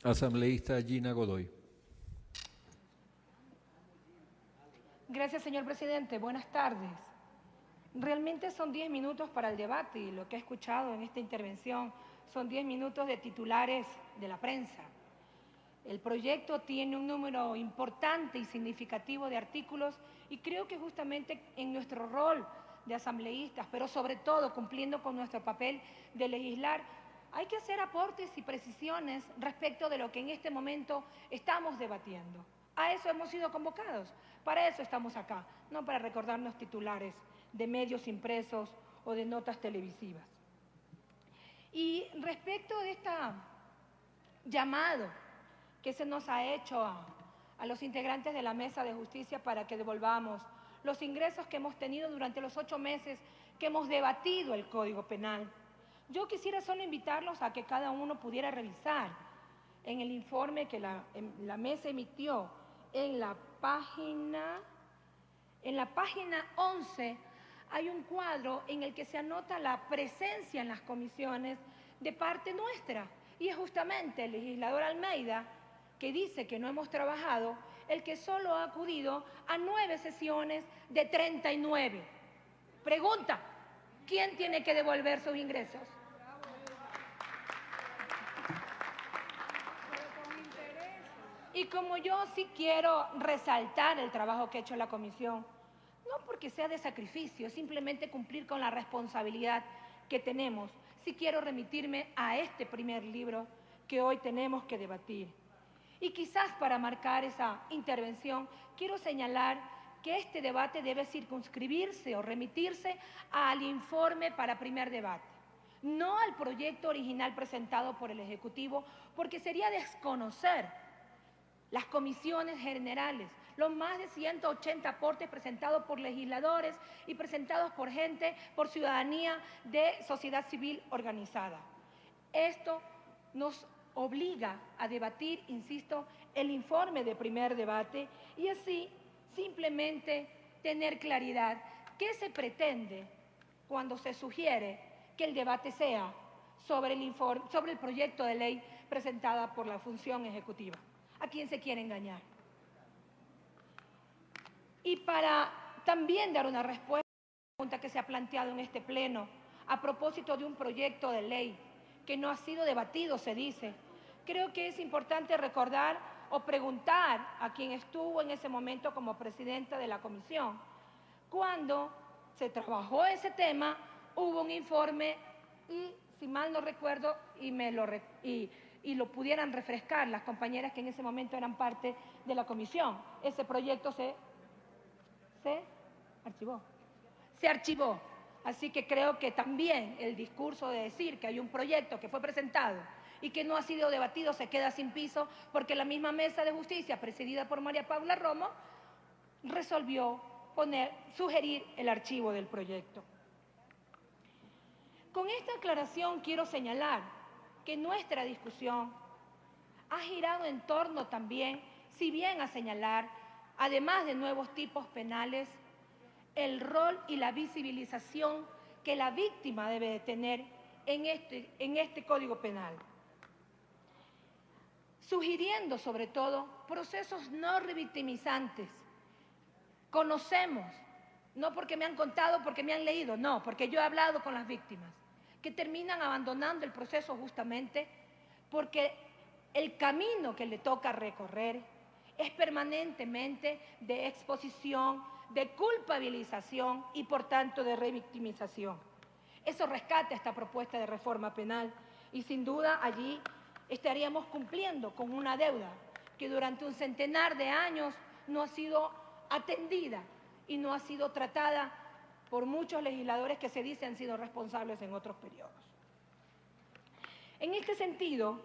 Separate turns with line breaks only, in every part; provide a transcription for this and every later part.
Asambleísta Gina Godoy.
Gracias, señor presidente. Buenas tardes. Realmente son 10 minutos para el debate y lo que he escuchado en esta intervención son 10 minutos de titulares de la prensa. El proyecto tiene un número importante y significativo de artículos y creo que justamente en nuestro rol de asambleístas, pero sobre todo cumpliendo con nuestro papel de legislar, hay que hacer aportes y precisiones respecto de lo que en este momento estamos debatiendo. A eso hemos sido convocados, para eso estamos acá, no para recordarnos titulares de medios impresos o de notas televisivas. Y respecto de este llamado que se nos ha hecho a los integrantes de la Mesa de Justicia para que devolvamos los ingresos que hemos tenido durante los 8 meses que hemos debatido el Código Penal. Yo quisiera solo invitarlos a que cada uno pudiera revisar en el informe que la Mesa emitió en la página 11 hay un cuadro en el que se anota la presencia en las comisiones de parte nuestra. Y es justamente el legislador Almeida, que dice que no hemos trabajado, el que solo ha acudido a 9 sesiones de 39. Pregunta, ¿quién tiene que devolver sus ingresos? Y como yo sí quiero resaltar el trabajo que ha hecho la comisión, no porque sea de sacrificio, simplemente cumplir con la responsabilidad que tenemos, sí quiero remitirme a este primer libro que hoy tenemos que debatir. Y quizás para marcar esa intervención, quiero señalar que este debate debe circunscribirse o remitirse al informe para primer debate, no al proyecto original presentado por el Ejecutivo, porque sería desconocer las comisiones generales, los más de 180 aportes presentados por legisladores y presentados por gente, por ciudadanía de sociedad civil organizada. Esto nos obliga a debatir, insisto, el informe de primer debate y así simplemente tener claridad qué se pretende cuando se sugiere que el debate sea sobre el proyecto de ley presentada por la función ejecutiva. ¿A quién se quiere engañar? Y para también dar una respuesta a la pregunta que se ha planteado en este pleno a propósito de un proyecto de ley que no ha sido debatido, se dice, creo que es importante recordar o preguntar a quien estuvo en ese momento como presidenta de la comisión. Cuando se trabajó ese tema, hubo un informe y, si mal no recuerdo, y lo pudieran refrescar las compañeras que en ese momento eran parte de la comisión. Ese proyecto se archivó. Se archivó. Así que creo que también el discurso de decir que hay un proyecto que fue presentado y que no ha sido debatido se queda sin piso porque la misma Mesa de Justicia, presidida por María Paula Romo, resolvió sugerir el archivo del proyecto. Con esta aclaración quiero señalar que nuestra discusión ha girado en torno también, si bien a señalar, además de nuevos tipos penales, el rol y la visibilización que la víctima debe de tener en este Código Penal, sugiriendo sobre todo procesos no revictimizantes. Conocemos, no porque me han contado, porque me han leído, no, porque yo he hablado con las víctimas, que terminan abandonando el proceso justamente porque el camino que le toca recorrer es permanentemente de exposición, de culpabilización y por tanto de revictimización. Eso rescata esta propuesta de reforma penal y sin duda allí estaríamos cumpliendo con una deuda que durante un centenar de años no ha sido atendida y no ha sido tratada por muchos legisladores que se dice han sido responsables en otros periodos. En este sentido,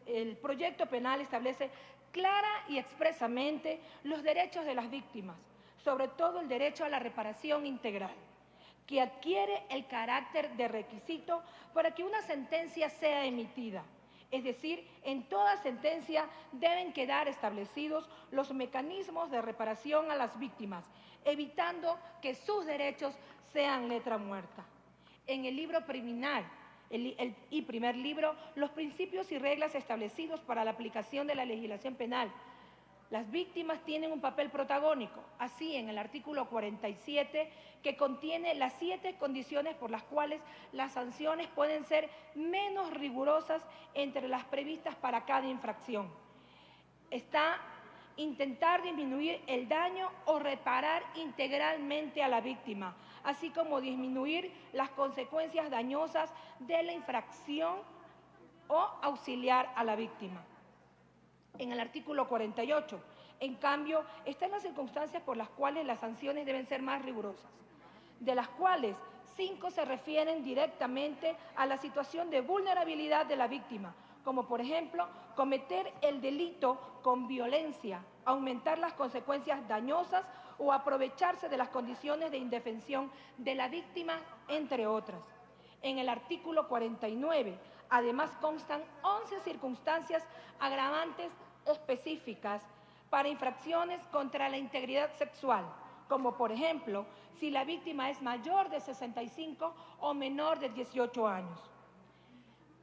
el proyecto penal establece clara y expresamente los derechos de las víctimas, sobre todo el derecho a la reparación integral, que adquiere el carácter de requisito para que una sentencia sea emitida. Es decir, en toda sentencia deben quedar establecidos los mecanismos de reparación a las víctimas, evitando que sus derechos sean letra muerta. En el libro criminal y primer libro, los principios y reglas establecidos para la aplicación de la legislación penal. Las víctimas tienen un papel protagónico, así en el artículo 47, que contiene las 7 condiciones por las cuales las sanciones pueden ser menos rigurosas entre las previstas para cada infracción. Está intentar disminuir el daño o reparar integralmente a la víctima, así como disminuir las consecuencias dañosas de la infracción o auxiliar a la víctima. En el artículo 48, en cambio, están las circunstancias por las cuales las sanciones deben ser más rigurosas, de las cuales 5 se refieren directamente a la situación de vulnerabilidad de la víctima, como por ejemplo, cometer el delito con violencia, aumentar las consecuencias dañosas o aprovecharse de las condiciones de indefensión de la víctima, entre otras. En el artículo 49, además constan 11 circunstancias agravantes específicas para infracciones contra la integridad sexual, como por ejemplo, si la víctima es mayor de 65 o menor de 18 años.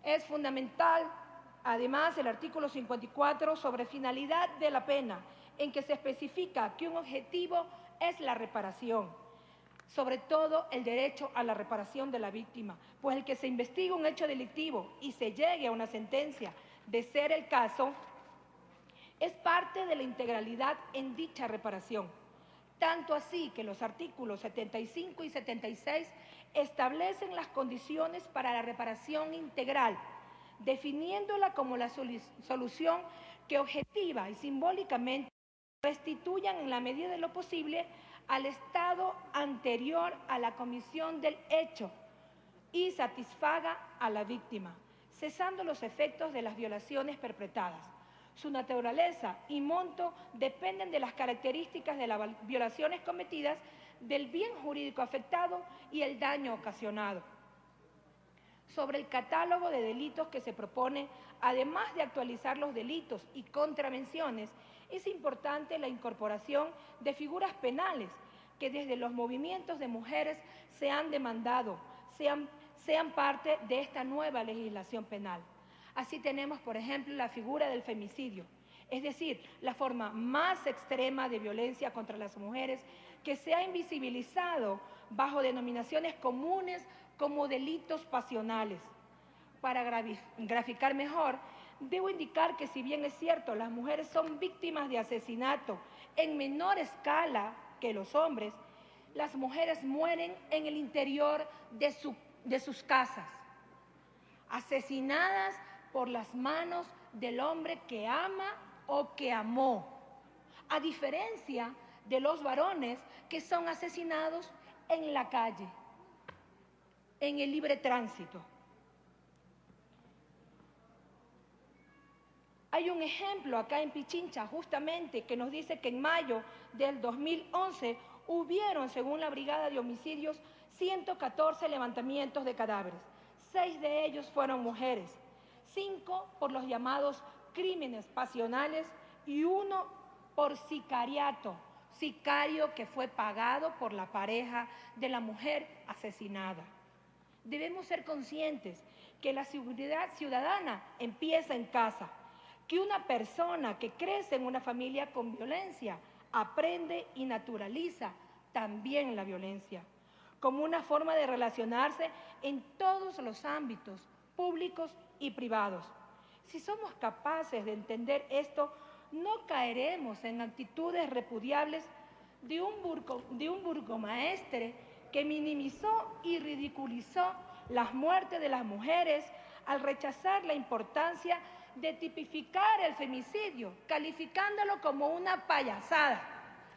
Es fundamental, además, el artículo 54 sobre finalidad de la pena, en que se especifica que un objetivo es la reparación, sobre todo el derecho a la reparación de la víctima, pues el que se investigue un hecho delictivo y se llegue a una sentencia, de ser el caso, es parte de la integralidad en dicha reparación. Tanto así que los artículos 75 y 76 establecen las condiciones para la reparación integral, definiéndola como la solución que objetiva y simbólicamente restituyan en la medida de lo posible al estado anterior a la comisión del hecho y satisfaga a la víctima, cesando los efectos de las violaciones perpetradas. Su naturaleza y monto dependen de las características de las violaciones cometidas, del bien jurídico afectado y el daño ocasionado. Sobre el catálogo de delitos que se propone, además de actualizar los delitos y contravenciones, es importante la incorporación de figuras penales que desde los movimientos de mujeres se han demandado, sean parte de esta nueva legislación penal. Así tenemos, por ejemplo, la figura del femicidio, es decir, la forma más extrema de violencia contra las mujeres que se ha invisibilizado bajo denominaciones comunes como delitos pasionales. Para graficar mejor, debo indicar que si bien es cierto, las mujeres son víctimas de asesinato en menor escala que los hombres, las mujeres mueren en el interior de sus casas, asesinadas por las manos del hombre que ama o que amó, a diferencia de los varones que son asesinados en la calle, en el libre tránsito. Hay un ejemplo acá en Pichincha, justamente, que nos dice que en mayo del 2011 hubieron, según la Brigada de Homicidios, 114 levantamientos de cadáveres. 6 de ellos fueron mujeres, 5 por los llamados crímenes pasionales y 1 por sicariato, sicario que fue pagado por la pareja de la mujer asesinada. Debemos ser conscientes que la seguridad ciudadana empieza en casa, que una persona que crece en una familia con violencia aprende y naturaliza también la violencia, como una forma de relacionarse en todos los ámbitos, públicos y privados. Si somos capaces de entender esto, no caeremos en actitudes repudiables de un burgomaestre que minimizó y ridiculizó las muertes de las mujeres al rechazar la importancia de tipificar el femicidio, calificándolo como una payasada.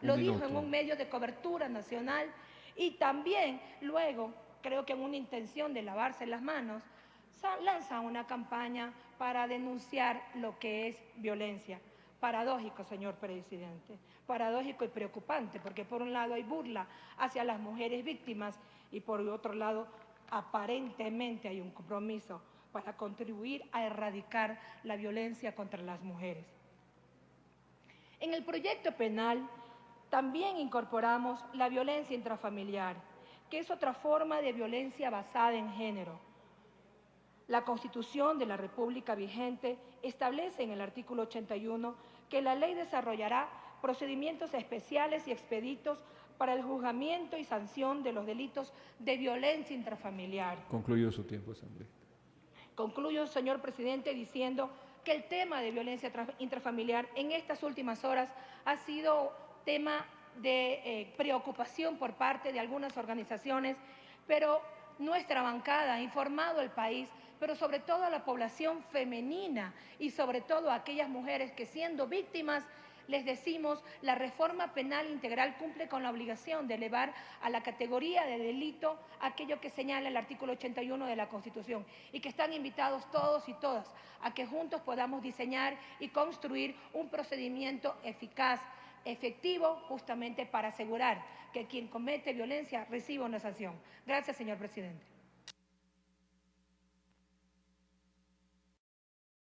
Lo dijo en un medio de cobertura nacional y también luego, creo que en una intención de lavarse las manos, lanza una campaña para denunciar lo que es violencia. Paradójico, señor presidente, paradójico y preocupante, porque por un lado hay burla hacia las mujeres víctimas y por otro lado aparentemente hay un compromiso para contribuir a erradicar la violencia contra las mujeres. En el proyecto penal también incorporamos la violencia intrafamiliar, que es otra forma de violencia basada en género. La Constitución de la República vigente establece en el artículo 81 que la ley desarrollará procedimientos especiales y expeditos para el juzgamiento y sanción de los delitos de violencia intrafamiliar.
Concluyó su tiempo, asambleísta.
Concluyo, señor presidente, diciendo que el tema de violencia intrafamiliar en estas últimas horas ha sido tema de preocupación por parte de algunas organizaciones, pero nuestra bancada ha informado al país, pero sobre todo a la población femenina y sobre todo a aquellas mujeres que siendo víctimas, les decimos, la reforma penal integral cumple con la obligación de elevar a la categoría de delito aquello que señala el artículo 81 de la Constitución y que están invitados todos y todas a que juntos podamos diseñar y construir un procedimiento eficaz, efectivo, justamente para asegurar que quien comete violencia reciba una sanción. Gracias, señor presidente.